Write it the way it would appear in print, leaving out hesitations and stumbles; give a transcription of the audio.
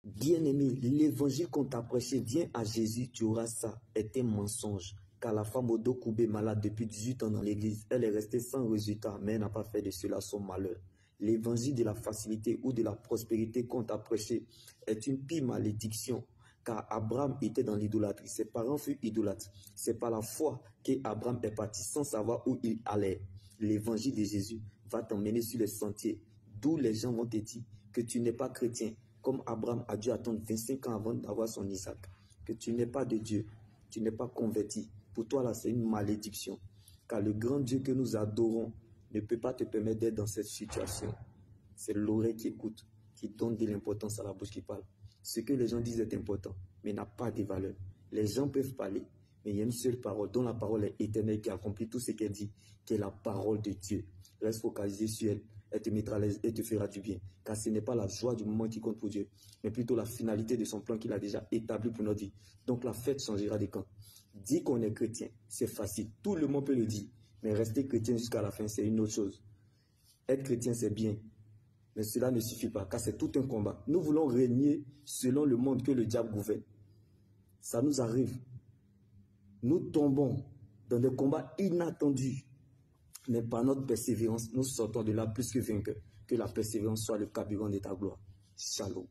Bien-aimé, l'évangile qu'on t'a prêché, viens à Jésus, tu auras ça, est un mensonge. Car la femme au dos courbé malade depuis 18 ans dans l'église, elle est restée sans résultat, mais elle n'a pas fait de cela son malheur. L'évangile de la facilité ou de la prospérité qu'on t'a prêché est une pire malédiction. Car Abraham était dans l'idolâtrie, ses parents furent idolâtres. C'est par la foi qu'Abraham est parti sans savoir où il allait. L'évangile de Jésus va t'emmener sur les sentiers, d'où les gens vont te dire que tu n'es pas chrétien. Comme Abraham a dû attendre 25 ans avant d'avoir son Isaac, que tu n'es pas de Dieu, tu n'es pas converti. Pour toi, là, c'est une malédiction. Car le grand Dieu que nous adorons ne peut pas te permettre d'être dans cette situation. C'est l'oreille qui écoute, qui donne de l'importance à la bouche qui parle. Ce que les gens disent est important, mais n'a pas de valeur. Les gens peuvent parler, mais il y a une seule parole, dont la parole est éternelle, qui accomplit tout ce qu'elle dit, qui est la parole de Dieu. Reste focalisé sur elle. Elle te mettra à l'aise et te fera du bien. Car ce n'est pas la joie du moment qui compte pour Dieu, mais plutôt la finalité de son plan qu'il a déjà établi pour notre vie. Donc la fête changera de camp. Dire qu'on est chrétien, c'est facile. Tout le monde peut le dire. Mais rester chrétien jusqu'à la fin, c'est une autre chose. Être chrétien, c'est bien. Mais cela ne suffit pas, car c'est tout un combat. Nous voulons régner selon le monde que le diable gouverne. Ça nous arrive. Nous tombons dans des combats inattendus. Mais par notre persévérance, nous sortons de là plus que vainqueurs. Que la persévérance soit le carburant de ta gloire. Shalom.